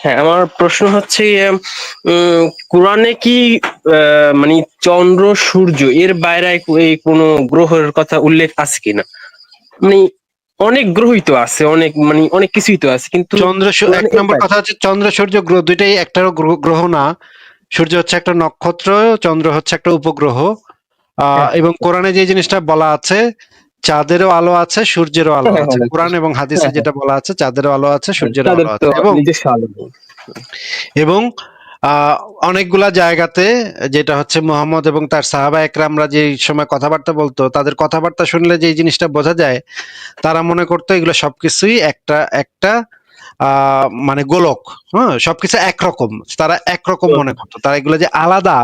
হ্যাঁ, আমার প্রশ্ন হচ্ছে কোরআনে কি মানে চন্দ্র সূর্য এর বাইরে এই কোনো গ্রহের কথা উল্লেখ আছে কিনা? মানে অনেক গ্রহই তো আছে, অনেক মানে অনেক কিছুই তো আছে, কিন্তু এক কোরআনে এর নম্বর বাইরে। কথা হচ্ছে চন্দ্র সূর্য গ্রহ দুইটাই একটা গ্রহ না। সূর্য হচ্ছে একটা নক্ষত্র, চন্দ্র হচ্ছে একটা উপগ্রহ। হ্যাঁ এবং কোরআনে যে জিনিসটা বলা আছে, চাঁদেরও আলো আছে, সূর্যেরও আলো হ্যাঁ হ্যাঁ আছে। হ্যাঁ কোরআন এবং হাদিসে হ্যাঁ হ্যাঁ, যেটা বলা আছে, চাঁদেরও আলো আছে, হ্যাঁ, সূর্যেরও তাদের আলো তো আছে। এবং নিজস্ব আলো। এবং অনেকগুলা জায়গাতে যেটা হচ্ছে মুহাম্মদ এবং তার সাহাবা একরামরা যে সময় কথাবার্তা বলতো, তাদের কথাবার্তা শুনলে যে জিনিসটা বোঝা যায়, তারা মনে করতো এগুলো সবকিছুই একটা একটা মানে গোলক। হ্যাঁ, সবকিছু একরকম। তারা একরকম মনে করতো। তারা এগুলো যে আলাদা,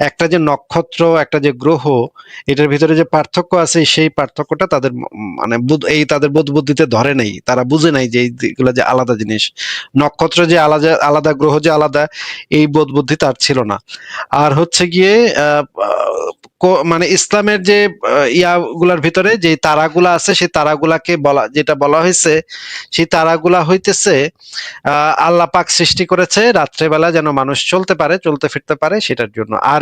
একটা যে নক্ষত্র, একটা যে গ্রহ, এটার ভিতরে যে পার্থক্য আছে, সেই পার্থক্যটা তাদের মানে এই তাদের বোধ বুদ্ধিতে ধরে নাই। তারা বুঝে নাই যে এগুলো যে আলাদা জিনিস। নক্ষত্র যে আলাদা, আলাদা গ্রহ যে আলাদা, এই বোধ বুদ্ধি তার ছিল না। আর হচ্ছে গিয়ে মানে ইসলামের যে ইয়াগুলার ভিতরে যে তারাগুলা আছে, সেই তারাগুলাকে বলা, যেটা বলা হয়েছে, সেই তারাগুলা হইতেছে আল্লাহ পাক সৃষ্টি করেছে রাত্রেবেলা যেন মানুষ চলতে পারে, চলতে ফিরতে পারে, সেটার জন্য। আর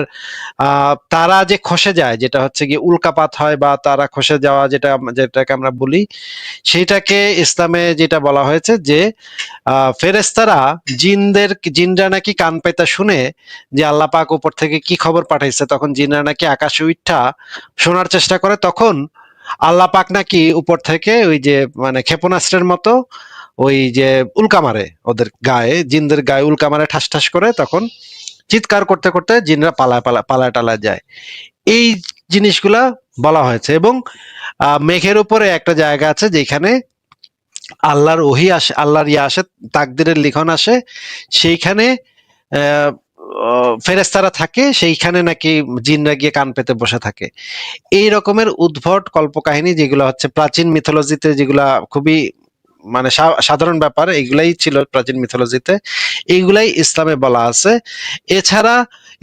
তারা যে খসে যায়, যেটা হচ্ছে কি উল্কাপাত হয় বা তারা খসে যাওয়া, যেটাকে আমরা বলি, সেইটাকে ইসলামে যেটা বলা হয়েছে যে ফেরেশতারা জিনরা নাকি কান পেতে শুনে যে আল্লাহ পাক উপর থেকে কি খবর পাঠাইছে, তখন জিনরা নাকি আকাশে উঠা শোনার চেষ্টা করে। তখন আল্লাহ পাক নাকি উপর থেকে ওই যে মানে ক্ষেপণাস্ত্রের মতো ওই যে উল্কা মারে ওদের গায়ে, জিনদের গায়ে উল্কা মারে ঠাস ঠাস করে। তখন চিৎকার করতে করতে জিনরা পালায় টালায় যায়। এই জিনিসগুলা বলা হয়েছে। এবং মেঘের উপরে একটা জায়গা আছে যেখানে আল্লাহর ওহী আসে, আল্লাহর ইয়া আসে, তাকদিরের লিখন আসে। সেইখানে আহ ফেরেশতারা থাকে, সেইখানে নাকি জিনরা গিয়ে কান পেতে বসে থাকে। এই রকমের উদ্ভট কল্পকাহিনী, যেগুলো হচ্ছে প্রাচীন মিথোলজিতে, যেগুলা খুবই মানে সাধারণ ব্যাপার, এগুলাই ছিল প্রাচীন মিথোলজিতে, এইগুলাই ইসলামে বলা আছে। এছাড়া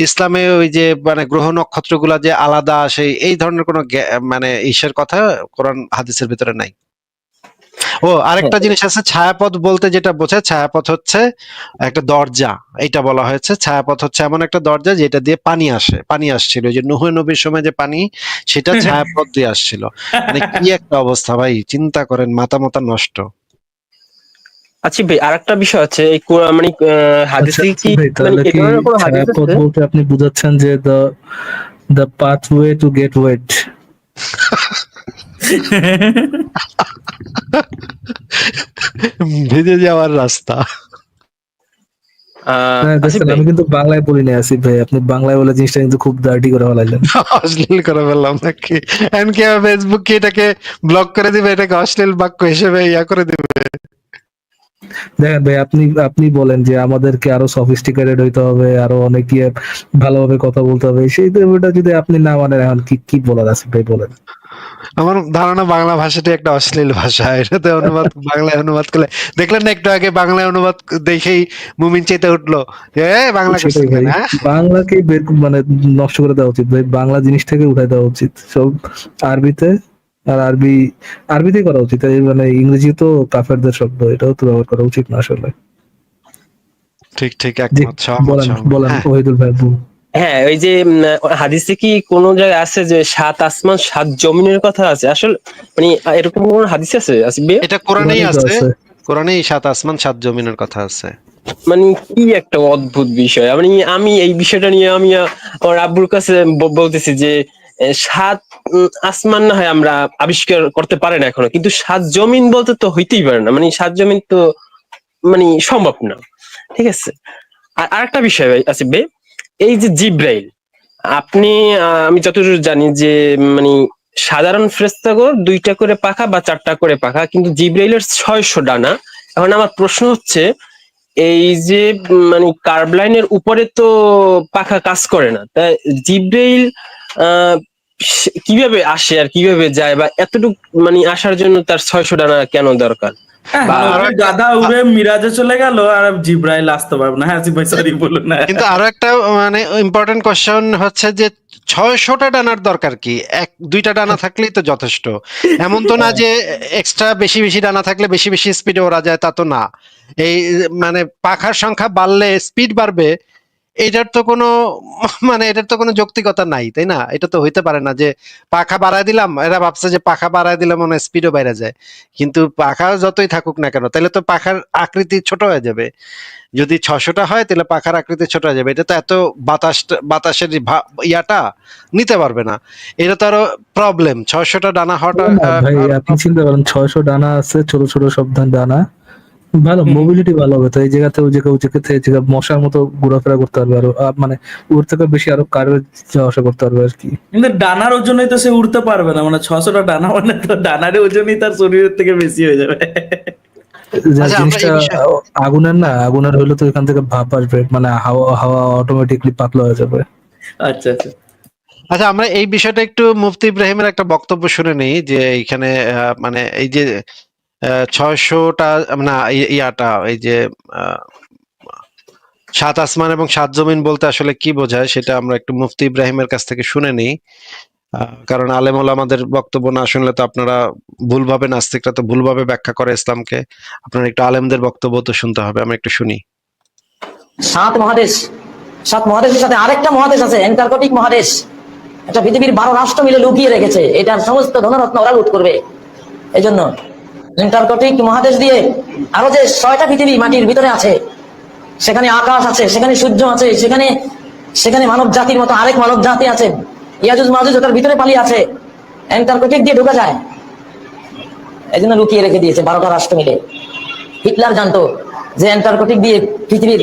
ইসলামে ওই যে মানে গ্রহ নক্ষত্রগুলা যে আলাদা, সেই এই ধরনের কোনো মানে ঈশ্বর কথা কোরআন হাদিসের ভিতরে নাই। ও, হ্যাঁ আরেকটা জিনিস আছে, ছায়াপথ বলতে যেটা বোঝায়, ছায়াপথ হচ্ছে একটা দরজা। এটা বলা হয়েছে, ছায়াপথ হচ্ছে এমন একটা দরজা যেটা দিয়ে পানি আসে, পানি আসছিল, ওই যে নূহ নবীর সময় যে পানি, সেটা ছায়াপথ দিয়ে আসছিল। মানে কি একটা অবস্থা ভাই, চিন্তা করেন, মাথা মাথা নষ্ট। আচ্ছা ভাই, আরেকটা বিষয় আছে, এই মানে আচ্ছা হাদিসে আচ্ছা কি ভাই, মানে তাহলে এই কি ধরনের কোনো হাদিস ছায়াপথ আছে? বলতে আপনি বুঝাচ্ছেন যে the pathway to get wet? ভিজে যাওয়ার রাস্তা। হ্যাঁ আসিফ দেখছেন, ভাই, আমি কিন্তু বাংলায় বলি না আসিফ ভাই, আপনি বাংলায় বলে জিনিসটা কিন্তু খুব ডার্টি করে ফেলাইলেন। অশ্লীল করে ফেললাম নাকি? এখন কি ফেসবুক কি এটাকে ব্লক করে দিবে, এটাকে অশ্লীল বাক্য হিসেবে ইয়া করে দিবে? দেখেন ভাই, আপনি আপনি বলেন যে আমাদেরকে আরো সফিস্টিকেটেড হইতে হবে, আরো অনেক ভালোভাবে কথা বলতে হবে, সেই ওটা যদি আপনি না মানেন, এখন কি কি বলার আছে ভাই বলেন। আমার ধারণা বাংলা ভাষাটি একটা অশ্লীল ভাষা। এটাতে অনুবাদ, বাংলায় অনুবাদ করলে, দেখলেন না একটু আগে বাংলায় অনুবাদ দেখেই মুমিন চেতে উঠলো যে বাংলা সেটাই করছেন ভাই, কেন? হ্যাঁ, বাংলাকে মানে নষ্ট করে দেওয়া উচিত ভাই, বাংলা জিনিসটাকে উঠাই দেওয়া উচিত সব আরবিতে। আর আরবিতেই করা উচিত, এই মানে ইংরেজি তো কাফেরদের শব্দ, এটাও তো ব্যবহার করা উচিত না আসলে। ঠিক ঠিক, জি, একমত, সহমত বলেন সহমত। বলেন হ্যাঁ, ওহিদুল ভাই। হ্যাঁ ওই যে হাদিসে কি কোনো জায়গায় আছে যে সাত আসমান সাত জমিনের কথা আছে আসলে? মানে এরকম কোন হাদিস আছে আসিফ ভাই? এটা কোরআনেই কোরআনেই তো আছে। আছে। কোরআনেই সাত আসমান সাত জমিনের কথা আছে। মানে কি একটা অদ্ভুত বিষয়। মানে আমি এই বিষয়টা নিয়ে আমি আমার আব্বুর কাছে বলতেছি যে সাত আসমান না হয় আমরা আবিষ্কার করতে পারে না এখনো, কিন্তু সাত জমিন বলতে তো হইতেই পারে না, মানে সাত জমিন তো মানে সম্ভব না। ঠিক আছে। আর আরেকটা বিষয় ভাই আসিফ ভাই, এই যে জিব্রাইল, আপনি আমি যতদূর জানি যে মানে সাধারণ ফেরেশতাগণ দুইটা করে পাখা বা চারটা করে পাখা, কিন্তু জিব্রাইলের 600 ডানা। এখন আমার প্রশ্ন হচ্ছে, এই যে মানে কার্ভ লাইনের উপরে তো পাখা কাজ করে না, তাই জিব্রাইল আহ কিভাবে আসে আর কিভাবে যায়, বা এতটুকু মানে আসার জন্য তার 600 ডানা কেন দরকার? হ্যাঁ, বা নবীর গাধা উড়ে মিরাজে চলে গেল আর জিব্রাইল আসতে পারবে না। হ্যাঁ আসিফ ভাই, সরি বলুন না। কিন্তু আরো একটা মানে ইম্পর্টেন্ট কোশ্চেন হচ্ছে যে 600টা ডানার দরকার কি? দুইটা ডানা থাকলেই তো যথেষ্ট। এমন তো না যে এক্সট্রা বেশি বেশি ডানা থাকলে বেশি বেশি স্পিডে ওড়া যায়, তা তো না। এই মানে পাখার সংখ্যা বাড়লে স্পিড বাড়বে, এটার তো কোনো মানে এটার তো কোনো যৌক্তিকতা নাই, তাই না? এটা তো হইতে পারে না যে পাখা বাড়ায় দিলাম, এরা ভাবছে যে পাখা বাড়ায় দিলে মনে হয় স্পিডও বাইরে যায়। কিন্তু পাখা যতই থাকুক না কেন, তাহলে তো পাখার আকৃতি ছোট হয়ে যাবে। যদি 600টা হয় তাহলে পাখার আকৃতি ছোট হয়ে যাবে। এটা তো এত বাতাসের ইয়াটা নিতে পারবে না। এটা তো আরো প্রবলেম। 600টা ডানা হওয়াটা না ভাই, আপনি চিন্তা করেন 600 ডানা আছে, ছোট ছোট সব ডানা, ভালো মোবিলিটি ভালো হবে তো। এই জায়গাতে ওই জায়গায় ওই জায়গাতে এই জায়গায় মশার মতো ঘোরাফেরা করতে পারবে, আরো মানে ওর থেকে বেশি আরো কারো যাওয়া আসা করতে পারবে আর কি। কিন্তু ডানার ওজনেই তো সে উড়তে পারবে না, মানে 600টা ডানা মানে তো ডানার ওজনই তার শরীরের থেকে বেশি হয়ে যাবে। যা আচ্ছা, আমরা জিনিসটা এই বিষয়ে আগুনের না, আগুনের হইলে তো এখান থেকে ভাপ আসবে, মানে হাওয়া হাওয়া অটোমেটিকলি পাতলা হয়ে যাবে। আচ্ছা আচ্ছা। আচ্ছা, আমরা এই বিষয়টা একটু মুফতি ইব্রাহিমের একটা বক্তব্য শুনে নেই যে এইখানে মানে এই যে 600টা না ইয়াটা এই যে আহ, সাত আসমান এবং সাত জমিন বলতে আসলে কি বোঝায় সেটা আমরা একটু মুফতি ইব্রাহিমের কাছ থেকে শুনে নিই। কারণ আলেম ওলামাদের বক্তব্য না শুনলে তো আপনারা ভুলভাবে, নাস্তিকরা তো ভুলভাবে ব্যাখ্যা করে ইসলামকে। আপনারা একটু আলেমদের বক্তব্য তো শুনতে হবে, আমরা একটু শুনি। সাত মহাদেশ, সাত মহাদেশের সাথে আরেকটা মহাদেশ আছে, অ্যান্টার্কটিক মহাদেশ। এটা পৃথিবীর 12 রাষ্ট্র মিলে লুকিয়ে রেখেছে, এটার সমস্ত ধনরত্ন ওরা লুট করবে। এই জন্য অ্যান্টার্কটিক মহাদেশ দিয়ে আরো যে 6টা পৃথিবী মাটির ভিতরে আছে, সেখানে আকাশ আছে, সেখানে সূর্য আছে, সেখানে সেখানে মানব জাতির মতো আরেক মানব জাতি আছে। ইয়াজুজ মাজুজ ওটার ভিতরে পালিয়ে আছে, অ্যান্টার্কটিক দিয়ে ঢোকা যায়, এই জন্য লুকিয়ে রেখে দিয়েছে 12টা রাষ্ট্র মিলে। হিটলার জানতো যে অ্যান্টার্কটিক দিয়ে পৃথিবীর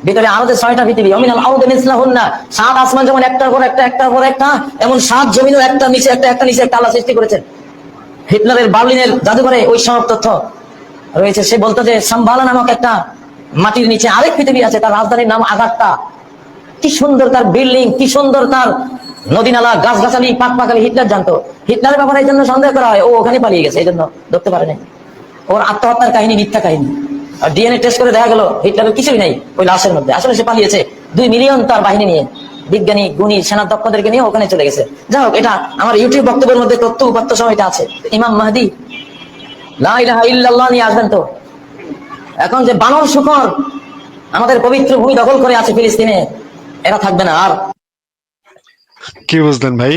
ভিতরে আরো যে 6টা পৃথিবী, অমিনাল আউদে মিসলাহুন্না, 7 আসমান যেমন একটার পর একটা একটার পর একটা, এমন 7 জমিনও একটা নিচে একটা একটা নিচে একটা আল্লাহ সৃষ্টি করেছেন। হিটলারের বার্লিনের জাদুঘরে ওই সব তথ্য রয়েছে। সে বলতো যে সাম্বালা নামক একটা মাটির নিচে আরেক পৃথিবী আছে, তার রাজধানীর নাম আগাট্টা। কি সুন্দর তার বিল্ডিং, কি সুন্দর তার নদী নালা, গাছগাছালি, পাক পাকালি। হিটলার জানতো। হিটলারের ব্যাপারে এই জন্য সন্দেহ করা হয় ও ওখানে পালিয়ে গেছে, এই জন্য ধরতে পারে নাই। ওর আত্মহত্যার কাহিনী মিথ্যা কাহিনী। আর ডিএনএ টেস্ট করে দেখা গেল হিটলারের কিছুই নাই ওই লাশের মধ্যে, আসলে সে পালিয়েছে 2 মিলিয়ন তার বাহিনী নিয়ে, বিজ্ঞানী গুণী সেনা দক্ষদেরকে নিয়ে ওখানে চলে গেছে। যাই হোক, এটা আমার ইউটিউব বক্তব্যের মধ্যে তথ্য উপাত্ত সহ এটা আছে। ইমাম মাহদি লা ইলাহা ইল্লাল্লাহ নিয়ে আসবেন তো। এখন যে বানর শুকর আমাদের পবিত্র ভূমি দখল করে আছে ফিলিস্তিনে, এরা থাকবে না আর। কি বুঝলেন ভাই,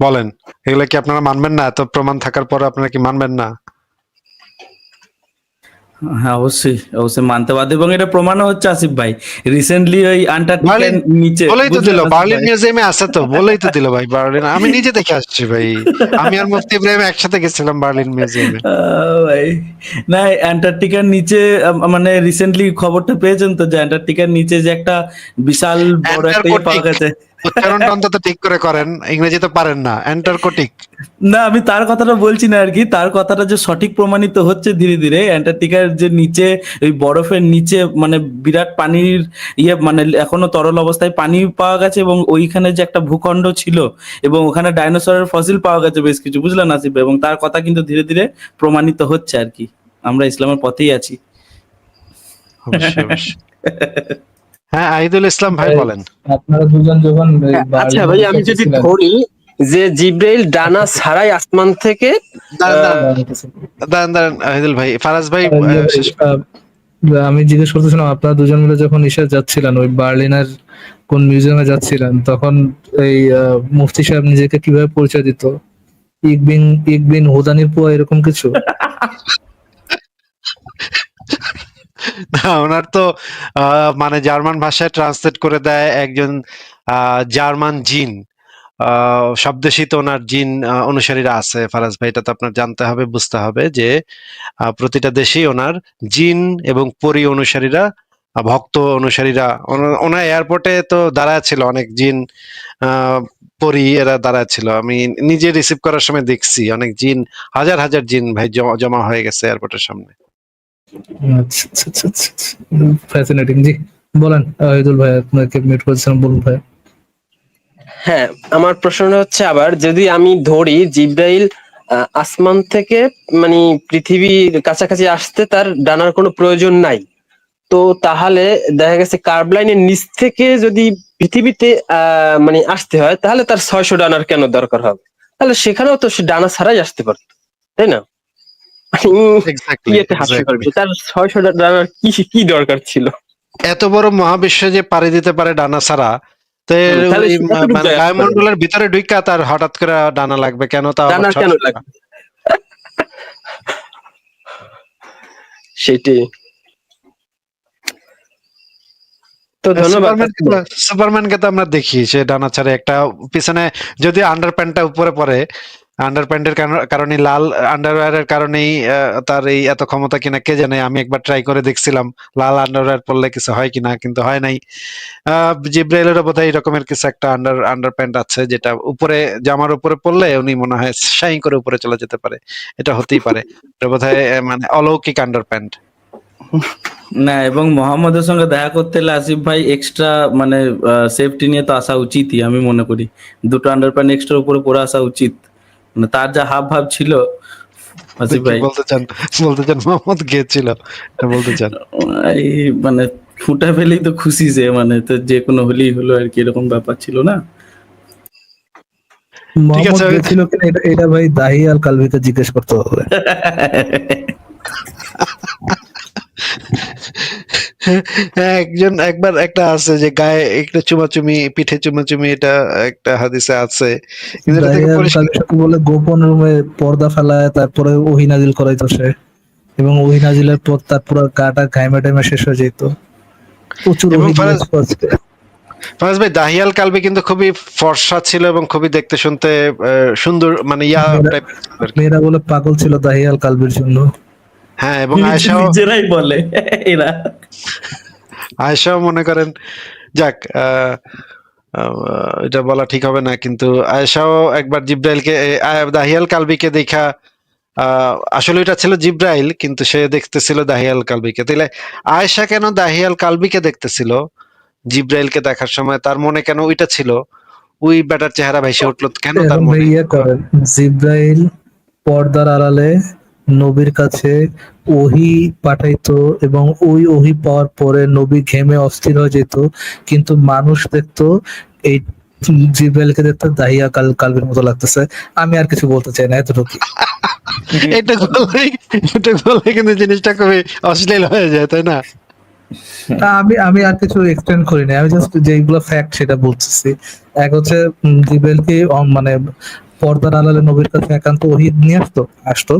বলেন? এগুলো কি আপনারা মানবেন না? এত প্রমাণ থাকার পর আপনারা কি মানবেন না? হ্যাঁ অবশ্যই অবশ্যই মানতে বাধ্য, এবং এটা প্রমাণও হচ্ছে আসিফ ভাই। রিসেন্টলি ওই আন্টার্কটিকার নিচে বলেই তো দিল, বুঝলেন আসিফ বার্লিন ভাই? মিউজিয়ামে আছে তো, বলেই তো দিল ভাই বার্লিন। আমি নিজে দেখে আসছি ভাই, আমি আর মুফতি ইব্রাহিম একসাথে গেছিলাম বার্লিন মিউজিয়ামে। ভাই না, অ্যান্টার্কটিকার নিচে মানে রিসেন্টলি খবরটা পেয়েছেন তো যে অ্যান্টার্কটিকার নিচে যে একটা বিশাল বড় একটা ইয়ে পাওয়া গেছে। উচ্চারণটা অন্তত ঠিক করে করেন, ইংরেজি তো পারেন না। অ্যান্টার্কটিক। না আমি তার কথাটা বলছি না আর কি, তার কথাটা যে সঠিক প্রমাণিত হচ্ছে ধীরে ধীরে। অ্যান্টার্কটিকার যে নিচে ওই বরফের নিচে মানে বিরাট পানির ইয়ে, মানে এখনো তরল অবস্থায় পানি পাওয়া গেছে, এবং ওইখানে যে একটা ভূখণ্ড ছিল এবং ওখানে ডাইনোসরের ফসিল পাওয়া গেছে বেশ কিছু, বুঝলেন আসিফ ভাই? এবং তার কথা কিন্তু ধীরে ধীরে প্রমাণিত হচ্ছে আর কি। আমরা ইসলামের পথেই আছি। অবশ্যই অবশ্যই। হ্যাঁ, আহিদুল ইসলাম ভাই বলেন। আপনারা দুজন যখন এই আচ্ছা বার্লিনে ভাই, আমি বসে যদি ছিলেন, ধরি যে জিব্রাইল ডানা ছাড়াই আসমান থেকে দাঁড়ান দাঁড়ান আহ, দাঁড়ান দাঁড়ান, আহিদুল ভাই, ফারাজ ভাই শেষ। আমি জিজ্ঞেস করতেছিলাম আপনারা দুজন মিলে যখন ইসে যাচ্ছিলেন, ওই বার্লিনের কোন মিউজিয়ামে যাচ্ছিলেন, তখন এই মুফতি সাহেব নিজেকে কিভাবে পরিচয় দিত? ইক বিন হুদানির পোয়া, এরকম কিছু? না, ওনার তো মানে জার্মান ভাষায় ট্রান্সলেট করে দেয় একজন জার্মান জিন। সব দেশেই তো ওনার জিন অনুসারীরা আছে ফারাজ ভাই, এটা তো আপনার জানতে হবে, বুঝতে হবে যে প্রতিটা দেশেই ওনার জিন এবং পরি অনুসারীরা, ভক্ত অনুসারীরা। ওনার এয়ারপোর্টে তো দাঁড়ায় ছিল অনেক জিন, পরি, এরা দাঁড়ায় ছিল। আমি নিজে রিসিভ করার সময় দেখছি অনেক জিন, হাজার হাজার জিন ভাই জমা হয়ে গেছে এয়ারপোর্টের সামনে। আচ্ছা আচ্ছা আচ্ছা আচ্ছা, ফ্যাসিনেটিং। জি বলেন আহিদুল ভাই, আপনাকে মিট করেছিলাম, বলুন ভাই। হ্যাঁ, আমার প্রশ্নটা হচ্ছে আবার, যদি আমি ধরি জিব্রাইল আসমান থেকে মানে পৃথিবীর কাছাকাছি আসতে তার ডানার কোনো প্রয়োজন নাই। তো তাহলে দেখা গেছে কার্ভ লাইনের নিচ থেকে যদি পৃথিবীতে মানে আসতে হয়, তাহলে তার 600 ডানার কেন দরকার হবে? তাহলে সেখানেও তো সে ডানা ছাড়াই আসতে পারতো, তাই না? এক্স্যাক্টলি, ইয়েতে হাস্যকর এক্স্যাক্টলি। বিষয়, তার 600 ডানার কি কি দরকার ছিল? এত বড় মহাবিশ্ব যে পাড়ি দিতে পারে ডানা ছাড়া, তো তাহলে এই সে এতটুকু মানে জায়গা করে না, বায়ুমণ্ডলের ভিতরে ঢুইকা তার হঠাৎ করে ডানা লাগবে কেন, তাও আবার ডানার কেন 600টা? লাগে সেটি। তো ধন্যবাদ। সুপারম্যানকে তো আমরা দেখি সে ডানা ছাড়া একটা পিছনে, যদি আন্ডার প্যান্টটা উপরে পড়ে, আন্ডার প্যান্টের কারণে, লাল আন্ডারওয়্যারের কারণেই তার এই এত ক্ষমতা কিনা কে জানে। আমি একবার ট্রাই করে দেখছিলাম লাল আন্ডারওয়্যার পরলে কিছু হয় কিনা, কিন্তু হয় নাই। জিব্রাইলেরও বোধহয় এরকমের কিছু একটা আন্ডার প্যান্ট আছে, যেটা উপরে, জামার উপরে পড়লে উনি মনে হয় শাইন করে উপরে চলে যেতে পারে। এটা হতেই পারে, এটা বোধহয় মানে অলৌকিক আন্ডার প্যান্ট। না, এবং মোহাম্মদের সঙ্গে দেখা করতে হলে আসিফ ভাই এক্সট্রা মানে সেফটি নিয়ে তো আসা উচিতই, আমি মনে করি। দুটো আন্ডারপ্যান্ট এক্সট্রা উপরে পরে আসা উচিত। মানে তার যা হাব ভাব ছিল আসিফ কি ভাই, বলতে চান মোহাম্মদ গিয়েছিল, এটা বলতে চান? এই মানে ফুটা ফেলেই তো খুশি সে, মানে তো যে কোনো হলেই হলো আর কি, এরকম ব্যাপার ছিল না? ঠিক মোহাম্মদ আছে। গেছিল কিনা এটা ভাই দাহি আল কালভিকে জিজ্ঞেস করতে হবে। হ্যাঁ, একজন একবার একটা আছে যে গায়ে একটা চুমাচুমি, পিঠে চুমাচুমি, এটা একটা হাদিসে আছে, কিন্তু এটা দাহি থেকে আল পরিষ্কার। কালভির সাথে বলে গোপন রুমে পর্দা ফেলায় তারপরে ওহী নাজিল করাইতো সে, এবং ওহী নাজিলের পর তার পুরো গাটা ঘাইমে টাইমে শেষ হয়ে যেত। প্রচুর এবং ওহী ফারাজ দিয়েছে আজকে। ফারাজ ভাই, দাহিয়াল কালবি কিন্তু খুবই ফর্সা ছিল এবং খুবই দেখতে শুনতে সুন্দর, মানে ইয়া মেয়েরা টাইপ আর কি। মেয়েরা বলে পাগল ছিল দাহি আল কালভির জন্য। হ্যাঁ, এবং আয়েশাও, নিজেরাই বলে এরা। আয়েশাও মনে করেন, যাক, এটা বলা ঠিক হবে না, কিন্তু আয়েশাও একবার জিব্রাইলকে, দাহিয়াল কালবিকে দেখা, আসলে এটা ছিল জিব্রাইল, কিন্তু সে দেখতেছিল দাহিয়াল কালবিকে। তাইলে আয়েশা কেন দাহিয়াল কালবিকে দেখতেছিল জিব্রাইলকে দেখার সময়? তার মনে কেন ওইটা ছিল, ওই বেটার চেহারা ভাইসে উঠলো কেন তার এখন ভাই মনে? ইয়ে করেন, জিব্রাইল পর্দার আড়ালে নবীর কাছে ওহী পাঠাইতো, এবং ওই ওহী পাওয়ার পরে নবী ঘেমে অস্থির হয়ে যেত, কিন্তু মানুষ দেখতো এই জিব্রাইলকে দেখতো দাহিয়া কালবের মতো লাগতেছে। আমি আর কিছু বলতে চাই না, এতটুকু। এটা বললে, এটা বললে কিন্তু জিনিসটা খুবই অশ্লীল হয়ে যায়, তাই না? আমি আমি আর কিছু এক্সটেন্ড করি না, আমি জাস্ট যেগুলো ফ্যাক্ট সেটা বলতেছি। এক হচ্ছে জিব্রাইলকে মানে পর্দার আড়ালে নবীর কাছে একান্ত ওহী নিয়ে আসতো।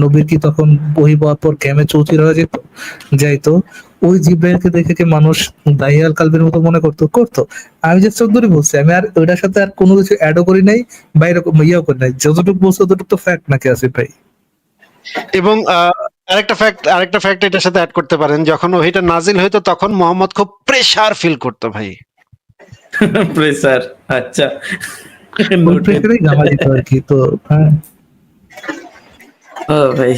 নবীর কি তখন ওহী পাওয়ার পর ঘেমে চৌচির হয়ে যাইতো। ওই জিব্রাইলকে দেখে কি মানুষ দাহিয়াল কালবের মতো মনে করতো। আমি যে চৌধুরী বলছি, আমি আর ওইটার সাথে আর কোনো কিছু অ্যাডও করি নাই বা এরকম ইয়েও করি নাই। যতটুকু বলছি ততটুকু তো ফ্যাক্ট নাকি আসিফ ভাই? এবং আরেকটা ফ্যাক্ট এটার সাথে অ্যাড করতে পারেন, যখন ওহিটা নাজিল হইতো তখন মোহাম্মদ খুব প্রেসার ফিল করতো ভাই। প্রেসার, আচ্ছা। ওই Noted. প্রেসারেই ঘামা দিত আর কি। তো হ্যাঁ, ও ভাই,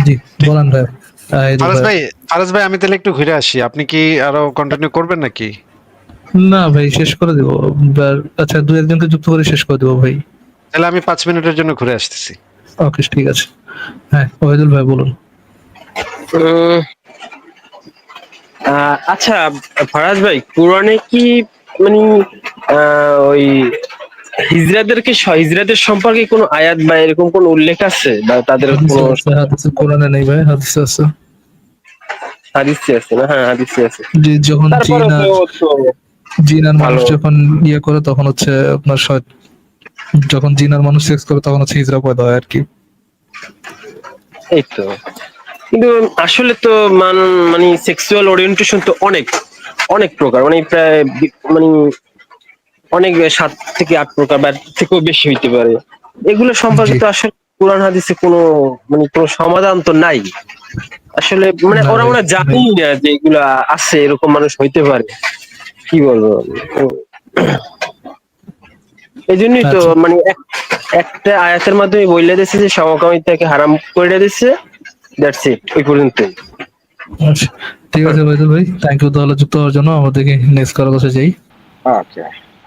জি বলেন ভাই। এই ফারাজ ভাই, ভাই, ফারাজ ভাই, আমি তাহলে একটু ঘুরে আসি, আপনি কি আরো কন্টিনিউ করবেন নাকি? না ভাই শেষ করে দিব। আচ্ছা, দু একজনকে যুক্ত করে শেষ করে দেবো ভাই। তাহলে আমি 5 মিনিটের জন্য ঘুরে আসতেছি। ওকে, ঠিক আছে। হ্যাঁ, ওয়াহিদুল ভাই বলুন। উম, আচ্ছা ফরাজ ভাই, কোরআনে কি মানে ওই হিজড়াদের সম্পর্কে কোনো আয়াত বা এরকম কোন উল্লেখ আছে, বা তাদের হাদিসে কোনো আছে, হাদিসে কোরআনে নেই ভাই, হাদিসে আছে। হাদিসে আছে না? হ্যাঁ, হাদিসে আছে। যে যখন তারপরে তো জিন আর মানুষ ভালো। যখন ইয়ে করে তখন হচ্ছে আপনার যখন জিন আর মানুষ সেক্স করে তখন হচ্ছে হিজড়া পয়দা হয় আর কি। এই তো, কিন্তু আসলে তো মানে সেক্সুয়াল ওরিয়েন্টেশন তো অনেক অনেক প্রকার, মানে প্রায় মানে অনেক 7 থেকে 8 প্রকার বা এর থেকেও বেশি হইতে পারে। এগুলো সম্পর্কে জি, তো আসলে কোরআন হাদিসে কোনো মানে কোনো সমাধান তো নাই আসলে, মানে না ওরা ভাই, মনে হয় নেই। জানেই না যে এগুলা আছে, এরকম মানুষ হইতে পারে। কি বলবো এই জন্যই তো আচ্ছা, মানে একটা আয়াতের মাধ্যমে বলে দিয়েছে যে সমকামিতাকে হারাম করে দিয়েছে, দ্যাটস ইট, ওই পর্যন্ত। আচ্ছা, ঠিক আছে ওয়াহিদুল ভাই, থ্যাংক ইউ তাহলে যুক্ত হওয়ার জন্য। আমাদেরকে নেক্সট করার কাছে যাই। ওকে,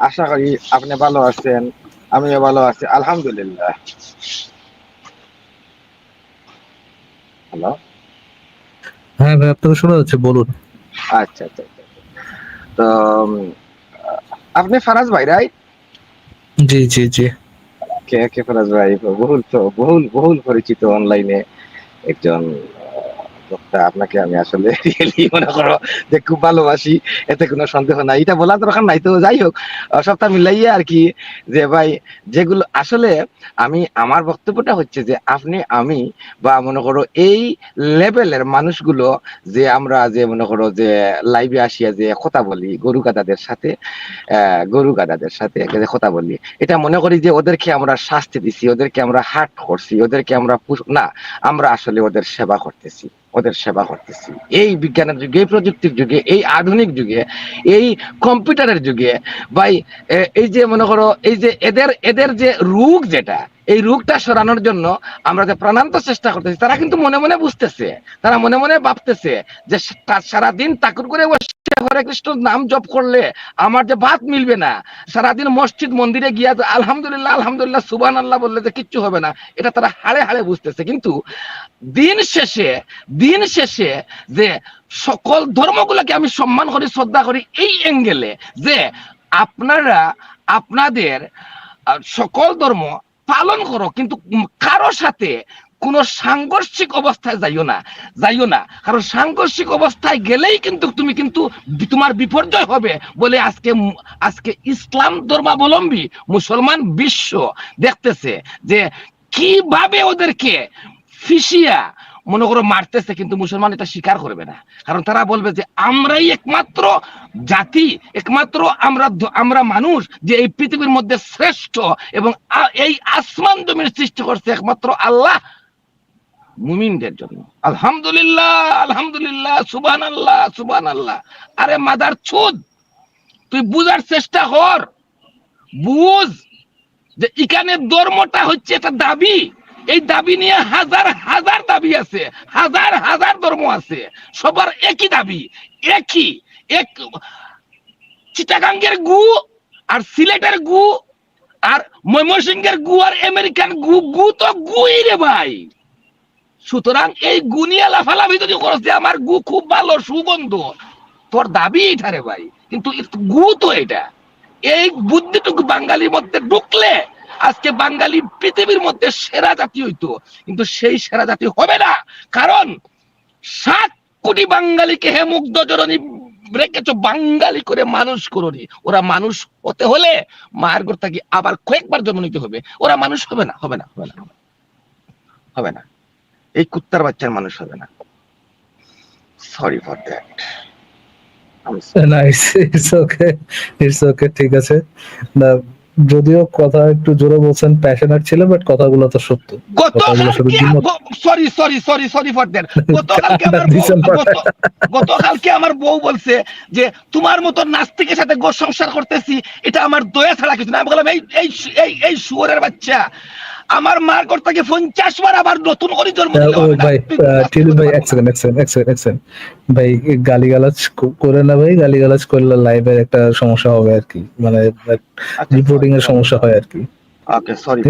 আশা করি আপনি ভালো আছেন, আমিও ভালো আছি আলহামদুলিল্লাহ। হ্যালো। হ্যাঁ ভাই, আপনাকে শোনা যাচ্ছে, বলুন। আচ্ছা আচ্ছা আচ্ছা। তো আপনি ফারাজ ভাই, রাইট? জি জি জি। কে কে ফারাজ ভাই, বহুল তো বহুল বহুল পরিচিত অনলাইনে একজন বক্তা। আপনাকে আমি আসলে রিয়েলি মনে করো যে খুব ভালোবাসি, এতে কোনো সন্দেহ নাই, এটা বলার দরকার নাই। তো যাই হোক, সবটা মিলাইয়ে আর কি, যে ভাই যেগুলো আসলে আমি, আমার বক্তব্যটা হচ্ছে যে আপনি আমি বা মনে করো এই লেভেলের মানুষগুলো, যে আমরা যে মনে করো যে লাইভে আসিয়া যে কথা বলি গরু গাদাদের সাথে যে কথা বলি, এটা মনে করি যে ওদেরকে আমরা শাস্তি দিছি, ওদেরকে আমরা হার্ট করছি, ওদেরকে আমরা না, আমরা আসলে ওদের সেবা করতেছি এই বিজ্ঞানের যুগে, এই প্রযুক্তির যুগে, এই আধুনিক যুগে, এই কম্পিউটারের যুগে। ভাই এই যে মনে করো এই যে এদের এদের যে রোগ, যেটা এই রোগটা সরানোর জন্য আমরা যে প্রাণান্ত চেষ্টা করতেছি, তারা কিন্তু মনে মনে বুঝতেছে, তারা মনে মনে ভাবতেছে যে সারাদিন তাকুর করে হরে কৃষ্ণ নাম জপ করলে আমার যে ভাত মিলবে না, সারাদিন মসজিদ মন্দিরে গিয়া আলহামদুলিল্লাহ আলহামদুলিল্লাহ সুবহানাল্লাহ বললে যে কিচ্ছু হবে না, এটা তারা হাড়ে হাড়ে বুঝতেছে। কিন্তু দিন শেষে যে সকল ধর্মগুলোকে আমি সম্মান করি, শ্রদ্ধা করি এই অ্যাঙ্গেলে, যে আপনারা আপনাদের সকল ধর্ম পালন করো, কিন্তু কারো সাথে কোন সাংঘর্ষিক অবস্থায় যাইও না, কারণ সাংঘর্ষিক অবস্থায় গেলেই কিন্তু তুমি কিন্তু তোমার বিপর্যয় হবে বলে আজকে ইসলাম ধর্মাবলম্বী মুসলমান বিশ্ব দেখতেছে যে কিভাবে ওদেরকে ফিসিয়া মনে করো মারতেছে, কিন্তু মুসলমান এটা স্বীকার করবে না, কারণ তারা বলবে যে আমরাই একমাত্র জাতি, একমাত্র আমরা মানুষ যে এই পৃথিবীর মধ্যে শ্রেষ্ঠ, এবং এই আসমান জমির সৃষ্টি করছে একমাত্র আল্লাহ মুমিনদের জন্য। আলহামদুলিল্লাহ আলহামদুলিল্লাহ সুবহানাল্লাহ সুবহানাল্লাহ। আরে মাদার চোদ, তুই বুঝার চেষ্টা কর, বুঝ যে এখানে ধর্মটা হচ্ছে একটা দাবি, এই দাবি নিয়ে হাজার হাজার দাবি আছে, হাজার হাজার ধর্ম আছে, সবার একই দাবি, এক চিটাগাঙ্গের গু আর সিলেটের গু আর ময়মনসিংহের গু আর আমেরিকান গু তো গুই রে ভাই। সুতরাং এই গু নিয়ে লাফালাফি যদি করছ যে আমার গু খুব ভালো সুগন্ধ, তোর দাবি এটা রে ভাই, কিন্তু গু তো এটা। এই বুদ্ধিটুকু বাঙালির মধ্যে ঢুকলে আজকে বাঙালি পৃথিবীর মধ্যে সেরা জাতি হইতো, কিন্তু সেই সেরা জাতি হবে না, কারণ 7 কোটি বাঙালিকে হে মুগ্ধ জননী রেখেছো, বাঙালি করে মানুষ করনি। ওরা মানুষ হতে হলে মায়ের ঘর থেকে আবার কয়েকবার জন্ম নিতে হবে, ওরা মানুষ হবে না, হবে না, হবে না, হবে না, এই কুত্তার বাচ্চার মানুষ হবে না। Sorry for that. It's okay, ঠিক আছে। না, যদিও কথা একটু জোরে বলছেন, প্যাশনেট ছিল, বাট কথাগুলো তো সত্য। গতকালকে আমার বউ বলছে যে তোমার মতো নাস্তিকের সাথে গোর সংসার করতেছি, এটা আমার দয়া ছাড়া কিছু না। আমি বললাম এই শুয়োরের বাচ্চা, আমার মার ঘর থেকে 50 বার আবার নতুন করে জন্ম দিল। ভাই টিলু ভাই, এক সেকেন্ড ভাই, গালিগালাজ করে না ভাই, গালিগালাজ করলে লাইভের একটা সমস্যা হবে আর কি, মানে রিপোর্টিং এর সমস্যা হয় আর কি। ওকে, সরি।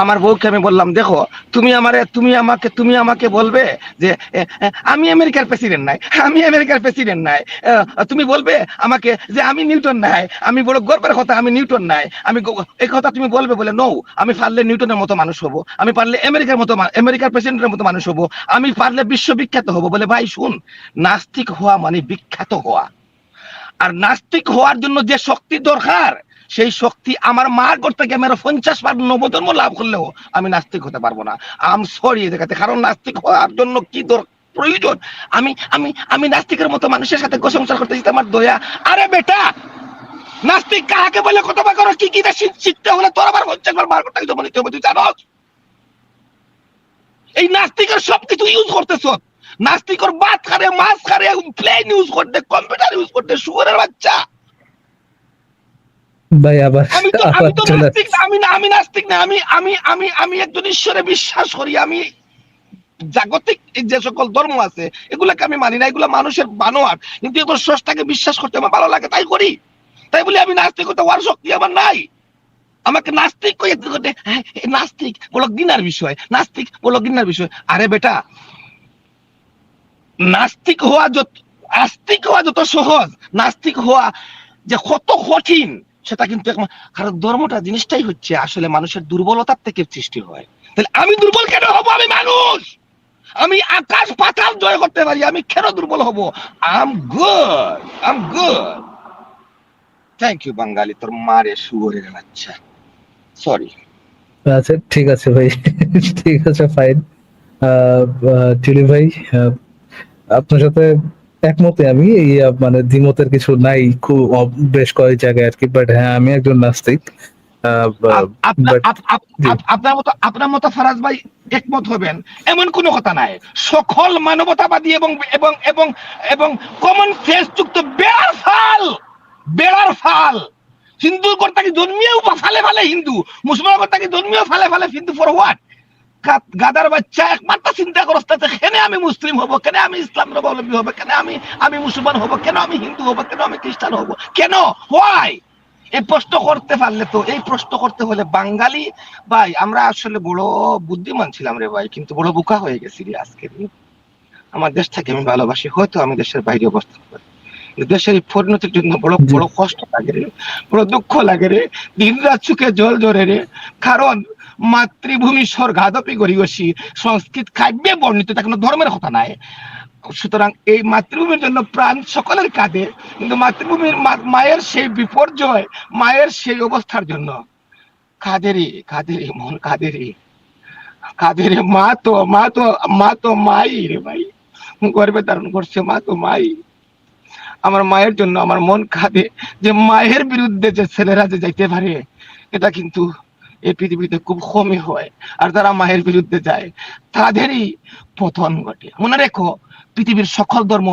আমার বউকে আমি বললাম, দেখো তুমি আমাকে বলবে যে আমি আমেরিকার প্রেসিডেন্ট নাই, তুমি বলবে আমাকে যে আমি নিউটন নাই, আমি বড় গর্বের কথা আমি নিউটন নাই, আমি এই কথা তুমি বলবে বলে নো, আমি পারলে নিউটনের মতো মানুষ হব, আমি পারলে আমেরিকার প্রেসিডেন্টের মতো মানুষ হব, আমি পারলে বিশ্ববিখ্যাত হব। বলে ভাই শুন, নাস্তিক হওয়া মানে বিখ্যাত হওয়া, আর নাস্তিক হওয়ার জন্য যে শক্তি দরকার, সেই শক্তি আমার মার ঘর থেকে আমি 50 বার নবজন্ম লাভ করলেও আমি নাস্তিক হতে পারবো না। আম সরি এই জায়গাতে, কারণ নাস্তিক হওয়ার জন্য কি প্রয়োজন, আমি নাস্তিকের মতো মানুষের সাথে সংসার করতে যেতে আমার দয়া। আরে বেটা, নাস্তিক কাহাকে বলে কত বার করো, কি শিখতে হলে তোর আবার 50 বার মার ঘর থেকে জন্ম নিতে হবে, তুই জানোস? এই নাস্তিকের সবকিছু ইউজ করতেছ, নাস্তিকর ভাত খারে, মাছ খারে, প্লেন ইউজ করতে, কম্পিউটার ইউজ করতে, শুয়োরের বাচ্চা। ভাই আবার আমি নাস্তিক না, আমি একজন ঈশ্বরে বিশ্বাস করি। আমি জাগতিক যে সকল ধর্ম আছে এগুলাকে আমি মানি না, এগুলা মানুষের বানোয়াট, কিন্তু এগুলো স্রষ্টাকে বিশ্বাস করতে আমার ভালো লাগে, তাই করি। তাই বলে আমি নাস্তিকতা হওয়ার শক্তি আমার নাই। আমাকে নাস্তিক কইতে নাস্তিক বলো গিনার বিষয়, নাস্তিক বলো গিনার বিষয়। আরে বেটা, নাস্তিক হওয়া আস্তিক হওয়া যত সহজ, নাস্তিক হওয়া যে কত কঠিন সেটা কিন্তু কারণ ধর্মটা জিনিসটাই হচ্ছে আসলে মানুষের দুর্বলতার থেকে সৃষ্টি হয়। তাহলে আমি দুর্বল কেন হব? আমি মানুষ, আমি আকাশ পাতাল জয় করতে পারি, আমি কেন দুর্বল হব? I am good. Thank you Bangali, তোর মারে শুয়োরের বাচ্চা। সরি। আচ্ছা ঠিক আছে ভাই, ঠিক আছে ফাইন। টিলি ভাই, আপনার সাথে একমতে আমি, এই মানে দ্বিমতের কিছু নাই খুব বেশ কয়েক জায়গায় আর কি, বাট হ্যাঁ আমি একজন নাস্তিক। বাট আপনার মতো ফারাজ ভাই একমত হবেন এমন কোনো কথা নাই। সকল মানবতাবাদী এবং এবং এবং এবং কমন সেন্স যুক্ত বেড়ার ফাল হিন্দু কর্তাকে জন্মিয়েও ফালে ফালে হিন্দু, মুসলমান কর্তাকে জন্মিয়েও ফালে ফালে হিন্দু, ফর হোয়াট? গাদার বাচ্চা একমাত্র চিন্তা করতে কেন আমি মুসলিম হব, কেন আমি ইসলাম অবলম্বী হব, কেন আমি মুসলমান হব, কেন আমি হিন্দু হব, কেন আমি খ্রিস্টান হব, কেন? হোয়াই? এই প্রশ্ন করতে পারলে তো, এই প্রশ্ন করতে হলে বাঙালি ভাই আমরা আসলে বড় বুদ্ধিমান ছিলাম রে ভাই, কিন্তু বড় বোকা হয়ে গেছি রে আজকে। আমার দেশটাকে আমি ভালোবাসি, হয়তো আমি দেশের বাইরে অবস্থান করি, দেশের পরিণতির জন্য বড় বড় কষ্ট লাগে রে, বড় দুঃখ লাগে রে, দিন রাত চোখে জল জরে রে। কারণ মাতৃভূমি স্বর্গাদপি গরিয়সী, সংস্কৃত কাব্যে বর্ণিত, এটা কোনো ধর্মের কথা নাই। সুতরাং এই মাতৃভূমির জন্য প্রাণ সকলের কাঁদে, কিন্তু মাতৃভূমির মায়ের সেই বিপর্যয়, মায়ের সেই অবস্থার জন্য কাঁদেরে মন কাঁদেরে। মা তো মাই রে ভাই, গর্বে ধারণ করছে, মা তো মাই। আমার মায়ের জন্য আমার মন কাঁদে যে মায়ের বিরুদ্ধে যে ছেলেরা যে যাইতে পারে, এটা কিন্তু এই পৃথিবীতে খুব কমই হয়। আর যারা মায়ের বিরুদ্ধে যায় তাদেরই পতন ঘটে। মনে রেখো, পৃথিবীর সকল ধর্ম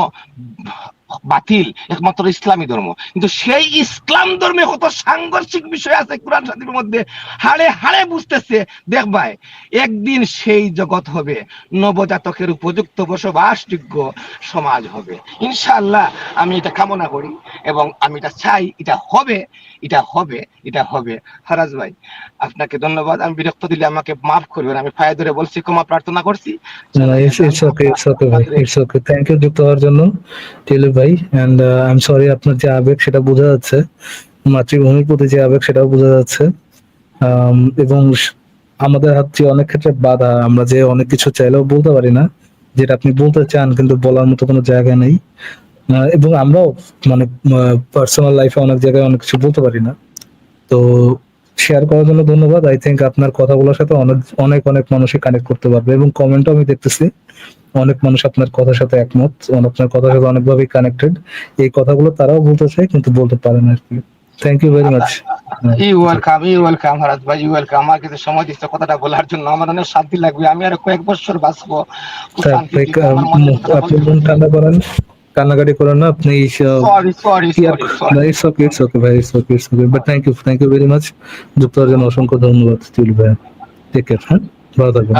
বাতিল, একমাত্র ইসলামী ধর্ম। কিন্তু সেই ইসলাম ধর্মে কত সাংঘর্ষিক বিষয় আছে কোরআন শরীফের মধ্যে, হাড়ে হাড়ে বুঝতেছে। দেখবাই একদিন সেই জগৎ হবে, নবজাতকের উপযুক্ত বসবাসযোগ্য সমাজ হবে ইনশাআল্লাহ। আমি এটা কামনা করি এবং আমি এটা চাই, এটা হবে, এটা হবে, এটা হবে। ফারাজ ভাই আপনাকে ধন্যবাদ, আমি বিরক্ত দিলে আমাকে মাফ করবেন, আমি পায়ে ধরে বলছি, ক্ষমা প্রার্থনা করছি। ইটস ওকে ভাই, ইটস ওকে। থ্যাংক ইউ যুক্ত হওয়ার জন্য টিলু ভাই। এন্ড আই এম সরি, আপনার যে আবেগ সেটা বোঝা যাচ্ছে, মাতৃভূমির প্রতি যে আবেগ সেটাও বোঝা যাচ্ছে। এবং আমাদের হাত যে অনেক ক্ষেত্রে বাধা, আমরা যে অনেক কিছু চাইলেও বলতে পারি না, যেটা আপনি বলতে চান কিন্তু বলার মতো কোনো জায়গা নেই। এবং আমরাও মানে পার্সোনাল লাইফে অনেক জায়গায় অনেক কিছু বলতে পারি না। তো শেয়ার করার জন্য ধন্যবাদ। আই থিঙ্ক আপনার কথাগুলোর সাথে অনেক অনেক অনেক মানুষই কানেক্ট করতে পারবে, এবং কমেন্টও আমি দেখতেছি অনেক মানুষ আপনার কথার সাথে একমত, আপনার কথার সাথে অনেকভাবেই কানেক্টেড। এই কথাগুলো তারাও বলতে চায় কিন্তু বলতে পারে না আর কি। Thank you very much. You welcome Faraz ভাই, ইউ ওয়েলকাম। আমার কাছে সময় দিচ্ছে কথাটা বলার জন্য, আমার অনেক শান্তি লাগবে। আমি আর কয়েক বছর বাঁচবো খুব শান্তি। আপনি মন ঠান্ডা করেন, কান্নাকাটি করেন না আপনি। সরি ইটস ওকে ভাই, it's okay. But thank you very much. যুক্ত হওয়ার জন্য অসংখ্য ধন্যবাদ টিলু ভাই। টেক কেয়ার, হ্যাঁ, ভালো থাকবেন।